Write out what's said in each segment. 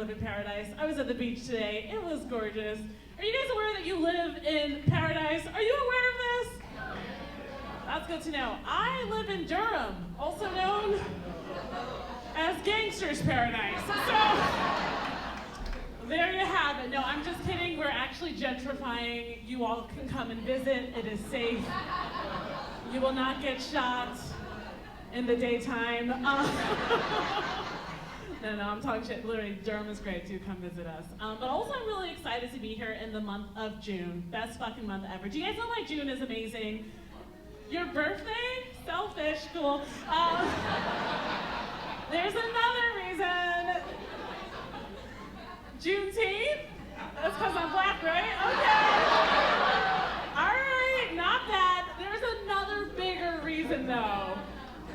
live in paradise. I was at the beach today. It was gorgeous. Are you guys aware that you live in paradise? Are you aware of this? That's good to know. I live in Durham, also known as Gangster's Paradise. So, there you have it. No, I'm just kidding. We're actually gentrifying. You all can come and visit. It is safe. You will not get shot in the daytime. No, I'm talking shit. Literally, Durham is great too. Come visit us. But also, I'm really excited to be here in the month of June. Best fucking month ever. Do you guys know why June is amazing? Your birthday? Selfish. Cool. There's another reason. Juneteenth? That's because I'm black, right? Okay. All right, not bad. There's another bigger reason, though.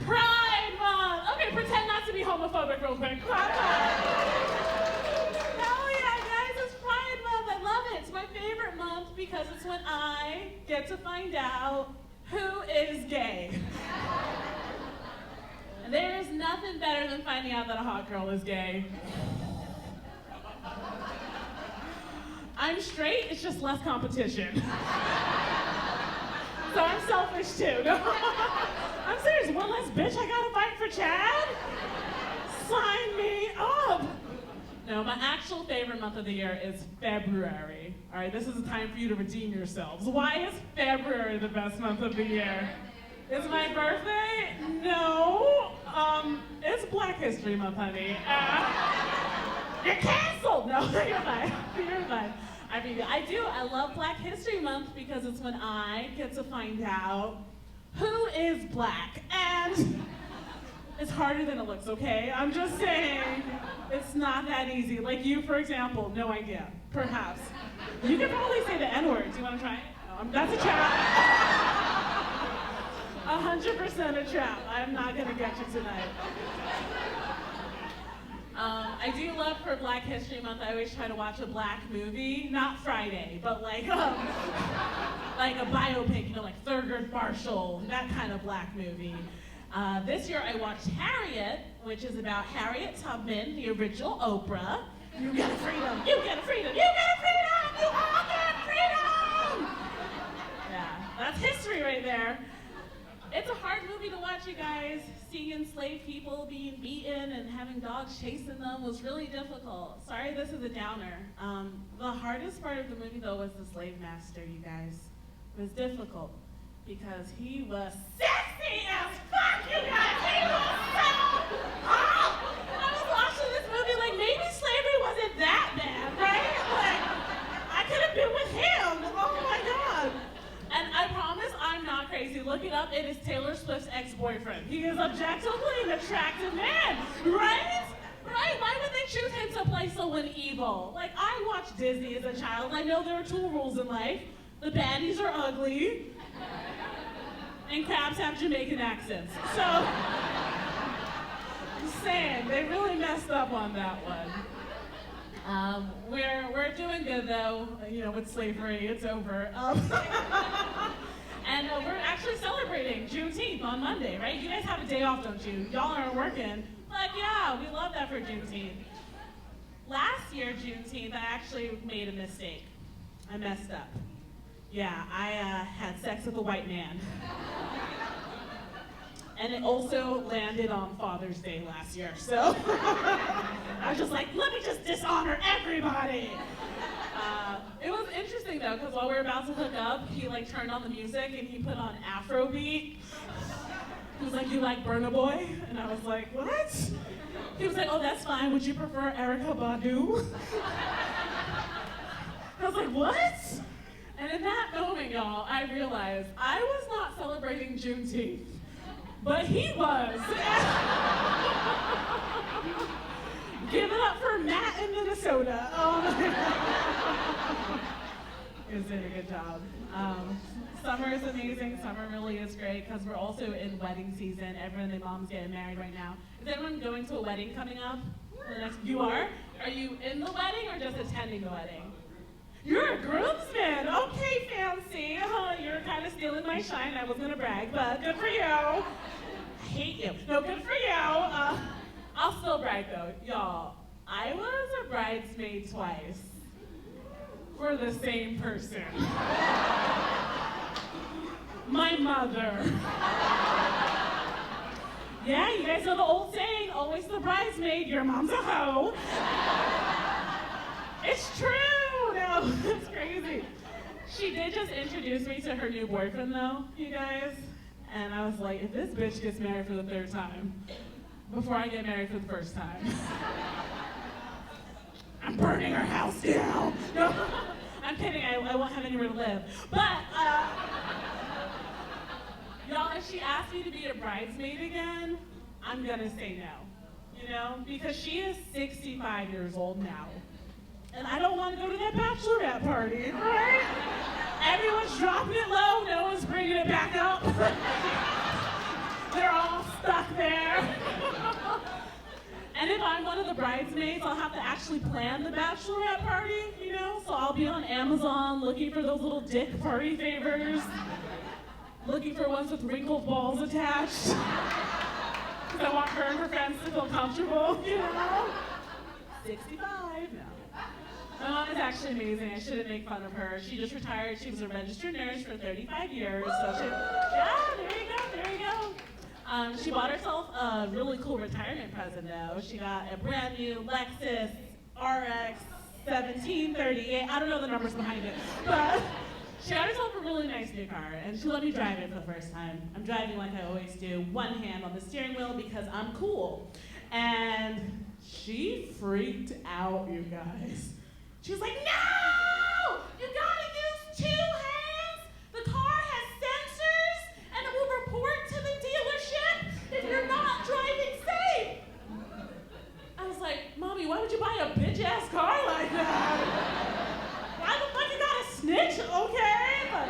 Pride Month. Okay, pretend not to be homophobic real quick. Hell yeah, guys, it's Pride Month. I love it. It's my favorite month because it's when I get to find out who is gay. And there is nothing better than finding out that a hot girl is gay. I'm straight, it's just less competition. So I'm selfish too. No, I'm serious, one less bitch I gotta fight for Chad? Sign me up! No, my actual favorite month of the year is February. All right, this is a time for you to redeem yourselves. Why is February the best month of the year? Is my birthday? No. It's Black History Month, honey. You're canceled! No, you're fine. You're fine. I love Black History Month because it's when I get to find out who is black. And it's harder than it looks, okay? I'm just saying, it's not that easy. Like you, for example, no idea, perhaps. You could probably say the N-word. Do you want to try it? No, that's a trap. 100% a trap. I'm not gonna get you tonight. I do love for Black History Month, I always try to watch a black movie, not Friday, but like a biopic, you know, like Thurgood Marshall, that kind of black movie. This year I watched Harriet, which is about Harriet Tubman, the original Oprah. You get a freedom, you get a freedom, you get a freedom, you all get freedom! Yeah, that's history right there. It's a hard movie to watch, you guys. Seeing enslaved people being beaten and having dogs chasing them was really difficult. Sorry, this is a downer. The hardest part of the movie, though, was the slave master, you guys. It was difficult because he was sexy as fuck, you guys. He was so hot. I was watching this movie like maybe slavery wasn't that bad, right? Like, I could have been with him. Oh my God. And I promise I'm not crazy. Look it up. It is Taylor Swift's ex-boyfriend. He is objectively an attractive man, right? Right? Why would they choose him to play someone evil? Like, I watched Disney as a child. I know there are two rules in life. The baddies are ugly, and crabs have Jamaican accents. So, I'm saying, they really messed up on that one. We're doing good though, you know, with slavery, it's over. And we're actually celebrating Juneteenth on Monday, right? You guys have a day off, don't you? Y'all aren't working. But yeah, we love that for Juneteenth. Last year, Juneteenth, I actually made a mistake. I messed up. Yeah, I had sex with a white man. And it also landed on Father's Day last year, so I was just like, let me just dishonor everybody. It was interesting though, because while we were about to hook up, he like turned on the music and he put on Afrobeat. He was like, you like Burna Boy? And I was like, what? He was like, oh, that's fine. Would you prefer Erykah Badu? I was like, what? And in that moment, y'all, I realized I was not celebrating Juneteenth. But he was. Give it up for Matt in Minnesota. He was doing a good job. Summer is amazing. Summer really is great because we're also in wedding season. Everyone and their mom's getting married right now. Is anyone going to a wedding coming up? You are? Are you in the wedding or just attending the wedding? You're a groomsman. Okay, fancy. You're kind of stealing my shine. I was going to brag, but good for you. I hate you. No, good for you. I'll still brag, though. Y'all, I was a bridesmaid twice for the same person. My mother. Yeah, you guys know the old saying, always the bridesmaid, your mom's a hoe. It's true, no, it's crazy. She did just introduce me to her new boyfriend though, you guys. And I was like, if this bitch gets married for the third time, before I get married for the first time, I'm burning her house down. No, I'm kidding, I won't have anywhere to live. But, y'all, if she asked me to be a bridesmaid again, I'm gonna say no, you know? Because she is 65 years old now. And I don't want to go to that bachelorette party, right? Everyone's dropping it low, no one's bringing it back up. They're all stuck there. And if I'm one of the bridesmaids, I'll have to actually plan the bachelorette party, you know? So I'll be on Amazon looking for those little dick party favors, looking for ones with wrinkled balls attached. Because I want her and her friends to feel comfortable, you know? 65, no. My mom is actually amazing. I shouldn't make fun of her. She just retired. She was a registered nurse for 35 years. So yeah, there you go. She bought herself a really cool retirement present though. She got a brand new Lexus RX 1738. I don't know the numbers behind it, but she got herself a really nice new car, and she let me drive it for the first time. I'm driving like I always do, one hand on the steering wheel because I'm cool. And she freaked out, you guys. She was like, no! You gotta use 2 hands! The car has sensors, and it will report to the dealership if you're not driving safe. I was like, Mommy, why would you buy a bitch-ass car like that? Why the fuck you gotta snitch, okay? But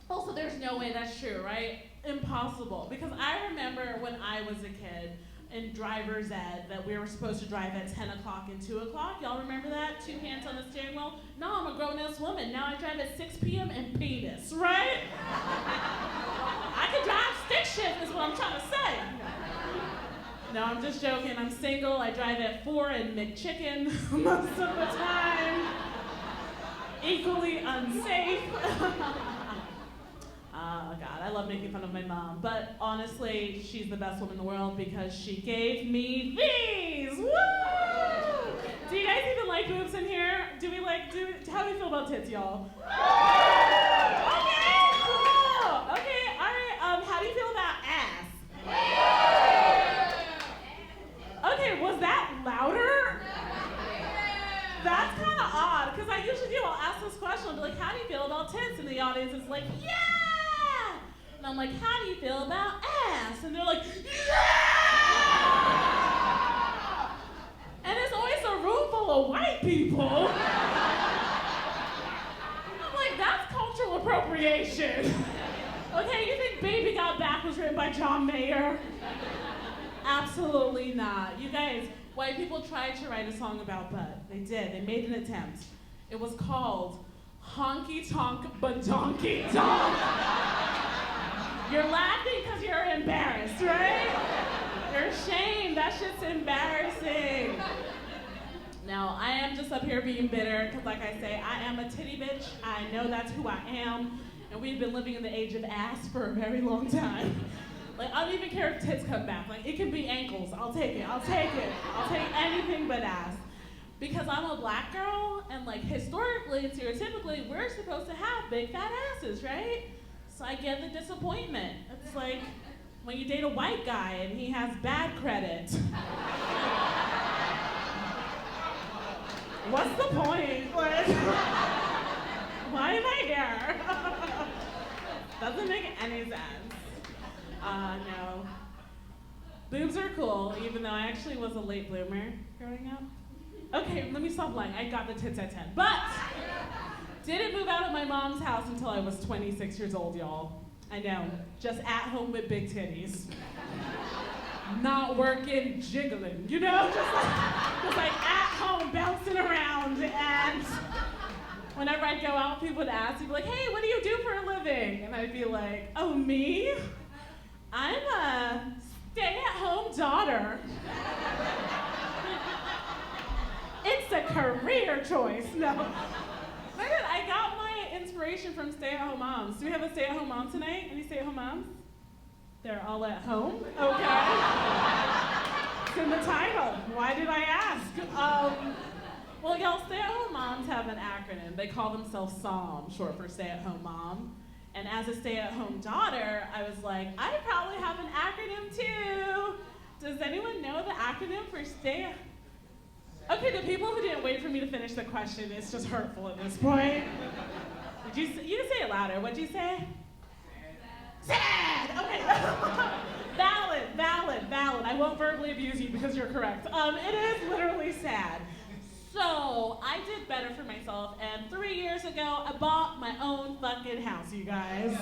also, there's no way that's true, right? Impossible. Because I remember when I was a kid, in driver's ed, that we were supposed to drive at 10 o'clock and 2 o'clock. Y'all remember that? 2 hands on the steering wheel? No, I'm a grown-ass woman. Now I drive at 6 p.m. and penis, right? I can drive stick shift is what I'm trying to say. No, I'm just joking. I'm single. I drive at 4 and McChicken most of the time. Equally unsafe. Oh God, I love making fun of my mom, but honestly, she's the best woman in the world because she gave me these. Woo! Do you guys even like boobs in here? How do we feel about tits, y'all? Okay, cool. Okay, all right. How do you feel about ass? Okay, was that louder? That's kind of odd because I usually do. I'll ask this question. I'll be like, "How do you feel about tits?" And the audience is like, "Yeah." And I'm like, how do you feel about ass? And they're like, yeah! And it's always a room full of white people. I'm like, that's cultural appropriation. Okay, you think Baby Got Back was written by John Mayer? Absolutely not. You guys, white people tried to write a song about butt. They did. They made an attempt. It was called Honky Tonk Badonky Donk. You're laughing because you're embarrassed, right? You're ashamed. That shit's embarrassing. Now, I am just up here being bitter because, like I say, I am a titty bitch. I know that's who I am. And we've been living in the age of ass for a very long time. Like, I don't even care if tits come back. Like, it can be ankles. I'll take it. I'll take it. I'll take anything but ass. Because I'm a black girl, and like historically and stereotypically, we're supposed to have big fat asses, right? So I get the disappointment. It's like when you date a white guy and he has bad credit. What's the point? Like, why am I here? Doesn't make any sense. No. Boobs are cool, even though I actually was a late bloomer growing up. Okay, let me stop lying. I got the tits at 10. But didn't move out of my mom's house until I was 26 years old, y'all. I know, just at home with big titties. Not working, jiggling, you know? Just like at home, bouncing around. And whenever I'd go out, people would ask, they'd be like, hey, what do you do for a living? And I'd be like, oh, me? I'm a stay-at-home daughter. career choice. No. I got my inspiration from stay-at-home moms. Do we have a stay-at-home mom tonight? Any stay-at-home moms? They're all at home? Okay. It's in the title. Why did I ask? Well, y'all, stay-at-home moms have an acronym. They call themselves SOM, short for stay-at-home mom. And as a stay-at-home daughter, I was like, I probably have an acronym too. Does anyone know the acronym for stay? Okay, the people who didn't wait for me to finish the question, it's just hurtful at this point. You can say it louder. What'd you say? Sad. Okay. Valid. I won't verbally abuse you because you're correct. It is literally sad. So I did better for myself, and 3 years ago, I bought my own fucking house, you guys.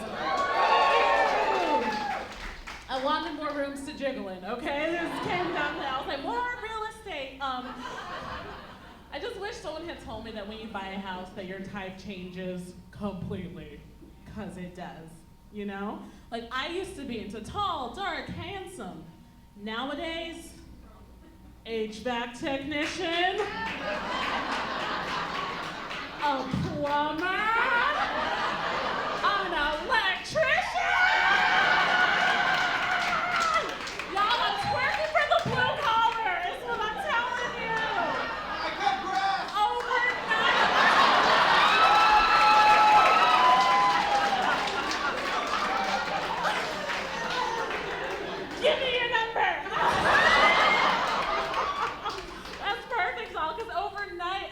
I wanted more rooms to jiggle in, okay? This came down to, I was like, more real estate. I just wish someone had told me that when you buy a house that your type changes completely, because it does, you know? Like, I used to be into tall, dark, handsome. Nowadays, HVAC technician, a plumber, an electrician. Y'all, I'm twerking for the blue collar, is what I'm telling you. I cut grass. Overnight. Give me your number.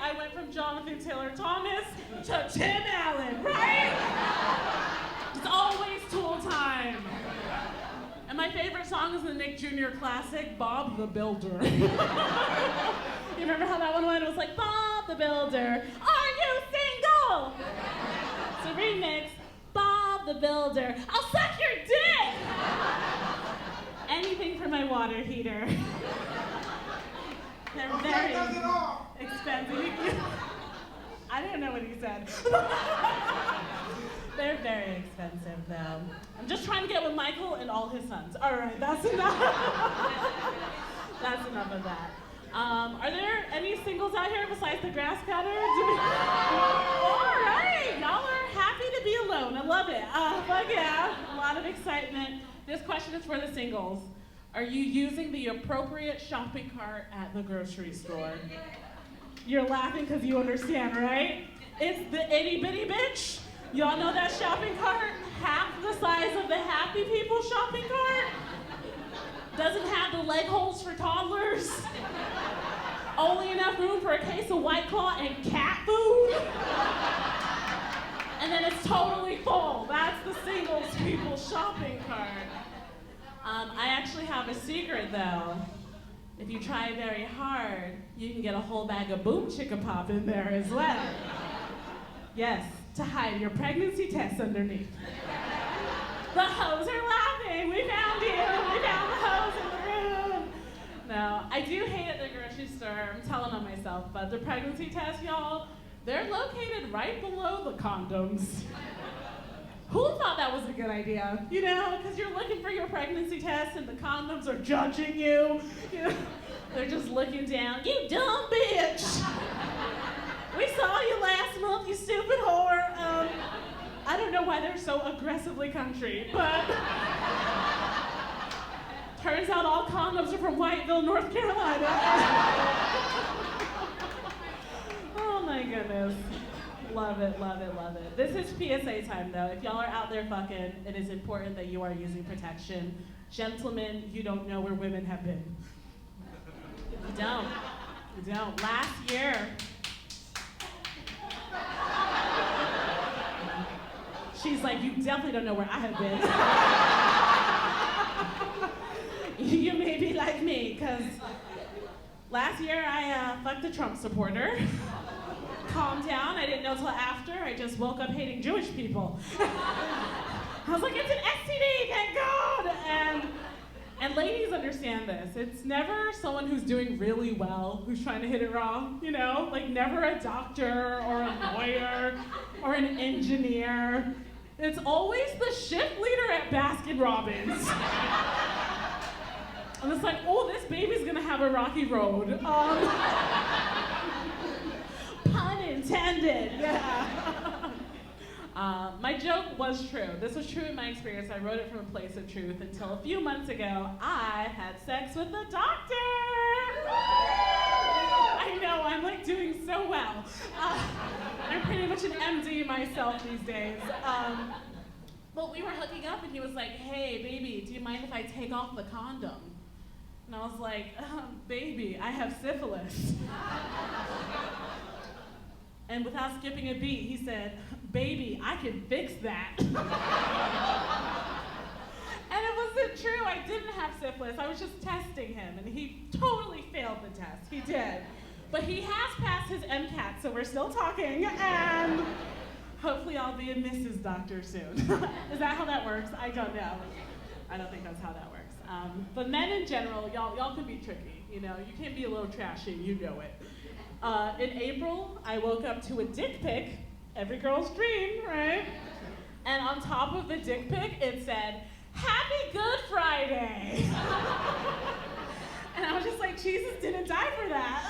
I went from Jonathan Taylor Thomas to Tim Allen, right? It's always Tool time. And my favorite song is the Nick Jr. classic, Bob the Builder. You remember how that one went? It was like, Bob the Builder, are you single? It's a remix, Bob the Builder, I'll suck your dick! Anything for my water heater. They're very expensive. I didn't know what he said. They're very expensive, though. I'm just trying to get with Michael and all his sons. All right, that's enough. That's enough of that. Are there any singles out here besides the grass cutter? All right, y'all are happy to be alone. I love it. But yeah, a lot of excitement. This question is for the singles. Are you using the appropriate shopping cart at the grocery store? You're laughing because you understand, right? It's the itty bitty bitch. Y'all know that shopping cart? Half the size of the Happy People shopping cart. Doesn't have the leg holes for toddlers. Only enough room for a case of White Claw and cat food. And then it's totally full. That's the singles people shopping cart. I actually have a secret, though. If you try very hard, you can get a whole bag of Boom Chicka Pop in there as well. Yes, to hide your pregnancy test underneath. The hoes are laughing. We found you. We found the hoes in the room. No, I do hate at the grocery store. I'm telling on myself, but the pregnancy test, y'all, they're located right below the condoms. Who thought that was a good idea? You know, because you're looking for your pregnancy test and the condoms are judging you. You know, they're just looking down. You dumb bitch. We saw you last month, you stupid whore. I don't know why they're so aggressively country, but turns out all condoms are from Whiteville, North Carolina. Oh my goodness. Love it, love it, love it. This is PSA time, though. If y'all are out there fucking, it is important that you are using protection. Gentlemen, you don't know where women have been. You don't. You don't. Last year, she's like, you definitely don't know where I have been. You may be like me, because last year I fucked a Trump supporter. Calmed down, I didn't know till after. I just woke up hating Jewish people. I was like, it's an STD, thank God! And ladies understand this. It's never someone who's doing really well who's trying to hit it wrong, you know? Like never a doctor or a lawyer or an engineer. It's always the shift leader at Baskin Robbins. And it's like, oh, this baby's gonna have a rocky road. intended. Yeah. My joke was true. This was true in my experience. I wrote it from a place of truth until a few months ago, I had sex with a doctor. I know, I'm like doing so well. I'm pretty much an MD myself these days. But we were hooking up and he was like, hey, baby, do you mind if I take off the condom? And I was like, baby, I have syphilis. And without skipping a beat, he said, baby, I can fix that. And it wasn't true, I didn't have syphilis. I was just testing him, and he totally failed the test. He did. But he has passed his MCAT, so we're still talking, and hopefully I'll be a Mrs. Doctor soon. Is that how that works? I don't know. I don't think that's how that works. But men in general, y'all can be tricky. You know, you can be a little trashy, you know it. In April, I woke up to a dick pic, every girl's dream, right? And on top of the dick pic, it said, Happy Good Friday. And I was just like, Jesus didn't die for that.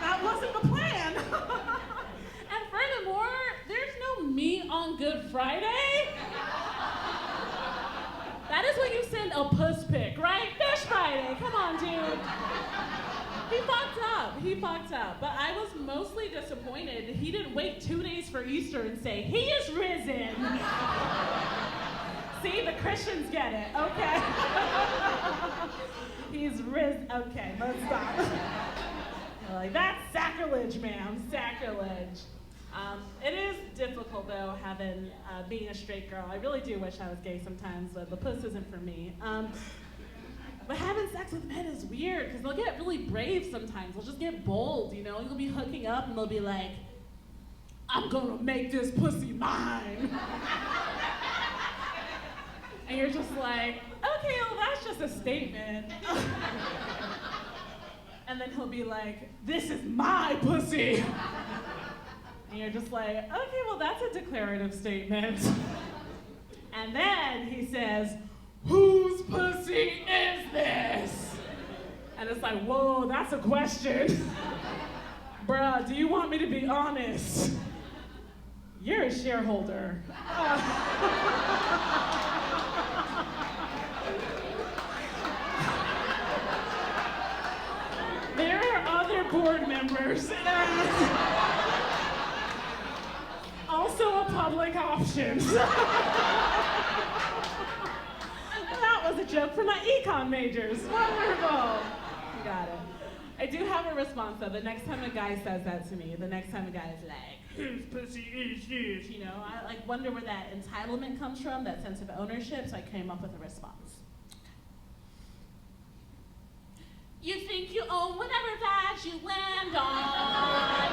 That wasn't the plan. And furthermore, there's no meat on Good Friday. That is when you send a puss pic, right? Fish Friday, come on, dude. He fucked up. But I was mostly disappointed. He didn't wait 2 days for Easter and say, he is risen. See, the Christians get it, okay. He's risen, okay, let's stop. Like, that's sacrilege, ma'am, sacrilege. It is difficult, though, being a straight girl. I really do wish I was gay sometimes, but the puss isn't for me. But having sex with men is weird, because they'll get really brave sometimes. They'll just get bold, you know? You'll be hooking up, and they'll be like, I'm gonna make this pussy mine. And you're just like, okay, well, that's just a statement. And then he'll be like, this is my pussy. And you're just like, okay, well, that's a declarative statement. And then he says, whose pussy is this? And it's like, whoa, that's a question. Bruh, do you want me to be honest? You're a shareholder. There are other board members. Also a public option. That was a joke for my econ majors. Wonderful. Got it. I do have a response though. The next time a guy says that to me, the next time a guy is like, whose pussy is this? You know, I like wonder where that entitlement comes from, that sense of ownership, so I came up with a response. You think you own whatever that you land on.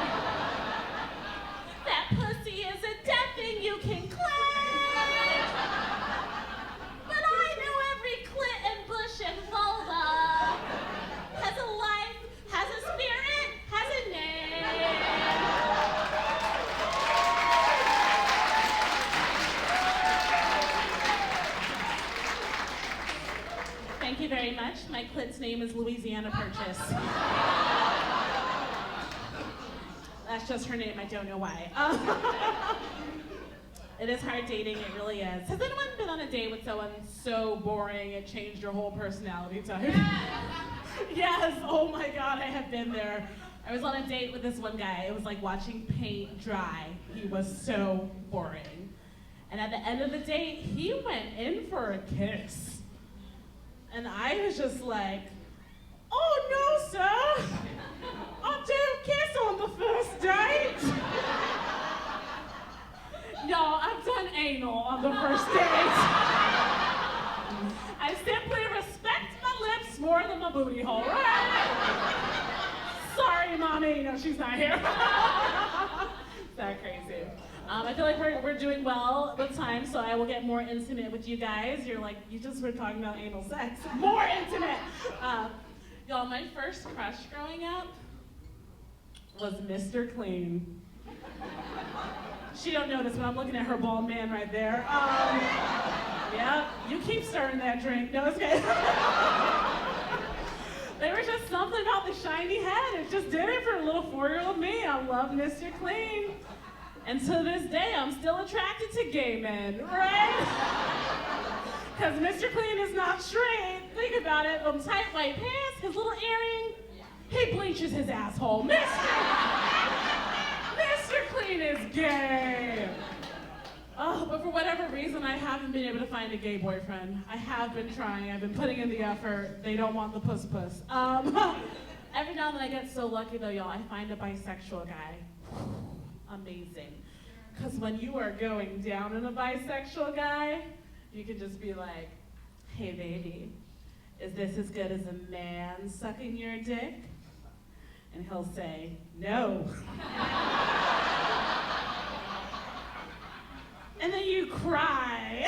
That pussy is a dead thing you can claim. But I know every clit and bush and vulva has a life, has a spirit, has a name. Thank you very much. My clit's name is Louisiana Purchase. That's just her name, I don't know why. It is hard dating, it really is. Has anyone been on a date with someone so boring it changed your whole personality type? Yes, oh my God, I have been there. I was on a date with this one guy. It was like watching paint dry. He was so boring. And at the end of the date, he went in for a kiss. And I was just like, oh no, sir. I don't kiss on the first date. Y'all, I've done anal on the first date. I simply respect my lips more than my booty hole, right? Sorry, mommy. No, she's not here. Is that crazy? I feel like we're doing well with time, so I will get more intimate with you guys. You're like, you just were talking about anal sex. More intimate. Y'all, my first crush growing up was Mr. Clean. She don't know this, but I'm looking at her bald man right there. Yeah, you keep stirring that drink. No, it's okay. There was just something about the shiny head. It just did it for little 4-year-old me. I love Mr. Clean. And to this day, I'm still attracted to gay men, right? Because Mr. Clean is not straight. Think about it. Them tight white pants, his little earring, he bleaches his asshole. Mr. Clean is gay. Oh, but for whatever reason, I haven't been able to find a gay boyfriend. I have been trying. I've been putting in the effort. They don't want the puss. Every now and then I get so lucky though, y'all. I find a bisexual guy. Amazing. Because when you are going down on a bisexual guy, you can just be like, hey baby, is this as good as a man sucking your dick? And he'll say, no. And then you cry.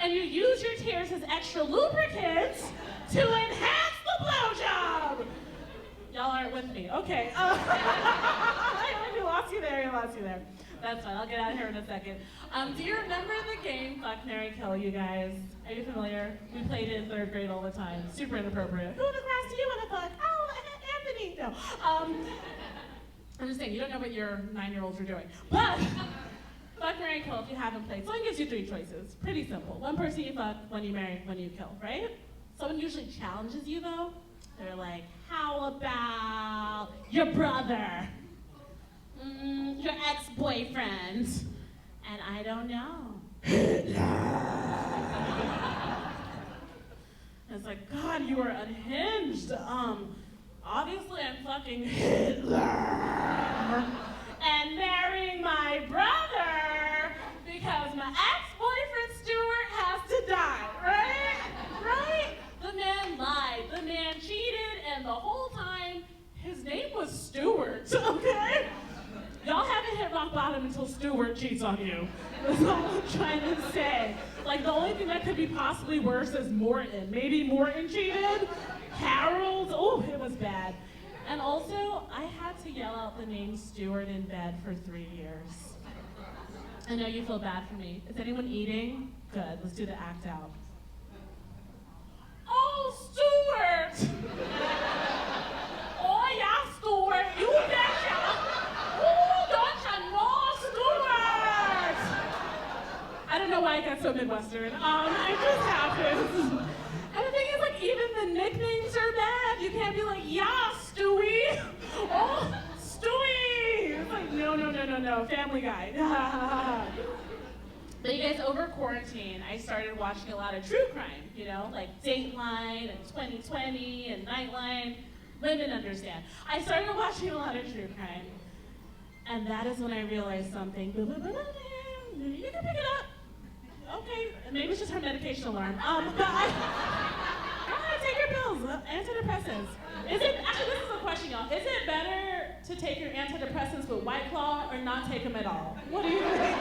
And you use your tears as extra lubricant to enhance the blowjob. Y'all aren't with me. Okay. You lost you there. That's fine. I'll get out of here in a second. Do you remember the game Fuck, Marry, Kill, you guys? Are you familiar? We played it in 3rd grade all the time. Super inappropriate. Who in the class do you want to fuck? Oh, Anthony. No. I'm just saying, you don't know what your 9-year-olds are doing. But Fuck, Marry, Kill, if you haven't played. Someone gives you 3 choices. Pretty simple. One person you fuck, one you marry, one you kill, right? Someone usually challenges you though. They're like, how about your brother? Your ex-boyfriend? And I don't know. It's like, God, you are unhinged. Obviously I'm fucking Hitler and marrying my brother because my ex-boyfriend Stuart has to die, right? The man lied, the man cheated, and the whole time his name was Stuart, okay? Y'all haven't hit rock bottom until Stuart cheats on you. That's all I'm trying to say. Like, the only thing that could be possibly worse is Morton. Maybe Morton cheated. Harold, oh, it was bad. And also, I had to yell out the name Stuart in bed for 3 years. I know you feel bad for me. Is anyone eating? Good, let's do the act out. Oh, Stuart! Oh, yeah, Stuart, you betcha! I don't know why I got so Midwestern. It just happens. And the thing is, like, even the nicknames are bad. You can't be like, yeah, Stewie. Oh, Stewie. It's like, no, Family Guy. But you guys, over quarantine, I started watching a lot of true crime, you know, like Dateline and 2020 and Nightline. Women understand. I started watching a lot of true crime. And that is when I realized something. You can pick it up. Okay, maybe it's just her medication alarm. But take your pills, antidepressants. Actually, this is a question, y'all. Is it better to take your antidepressants with White Claw or not take them at all? What do you think?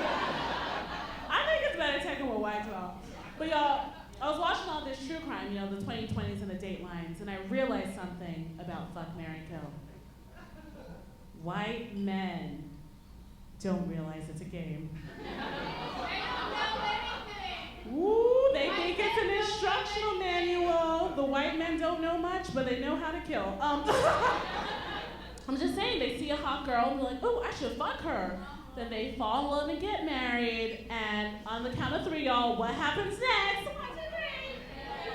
I think it's better to take them with White Claw. But y'all, I was watching all this true crime, you know, the 2020s and the Datelines, and I realized something about Fuck, Marry, Kill. White men don't realize it's a game. Ooh, they think it's an instructional manual. The white men don't know much, but they know how to kill. I'm just saying, they see a hot girl and they're like, oh, I should fuck her. Then they fall in love and get married, and on the count of 3, y'all, what happens next? 1, 2, 3.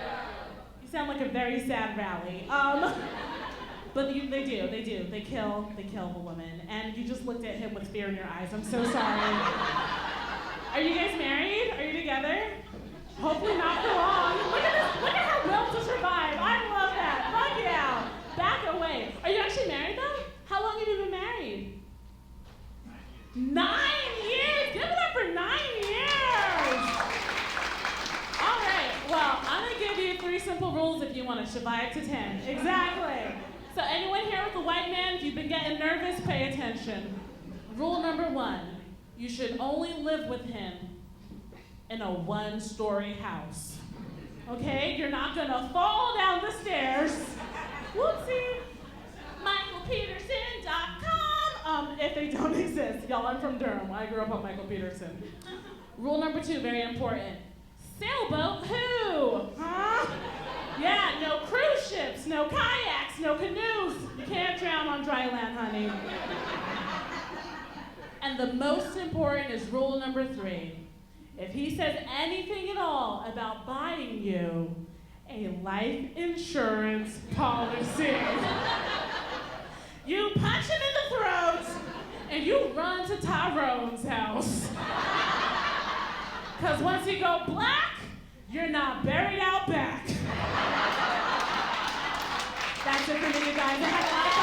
You sound like a very sad rally. But they do. They kill the woman. And you just looked at him with fear in your eyes. I'm so sorry. Are you guys married? Are you together? Hopefully not for long. Look at her will to survive. I love that. Fuck yeah. Back away. Are you actually married though? How long have you been married? 9 years. Give it up for 9 years. All right. Well, I'm gonna give you 3 simple rules if you want to survive to 10. Exactly. So anyone here with a white man, if you've been getting nervous, pay attention. Rule number 1, you should only live with him in a 1-story house. Okay? You're not gonna fall down the stairs. Whoopsie. MichaelPeterson.com, if they don't exist. Y'all, I'm from Durham. I grew up on Michael Peterson. Rule number 2, very important. Sailboat who? Huh? Yeah, no cruise ships, no kayaks, no canoes. You can't drown on dry land, honey. And the most important is rule number 3. If he says anything at all about buying you a life insurance policy, you punch him in the throat and you run to Tyrone's house. Because once you go black, you're not buried out back. That's it for me, you guys.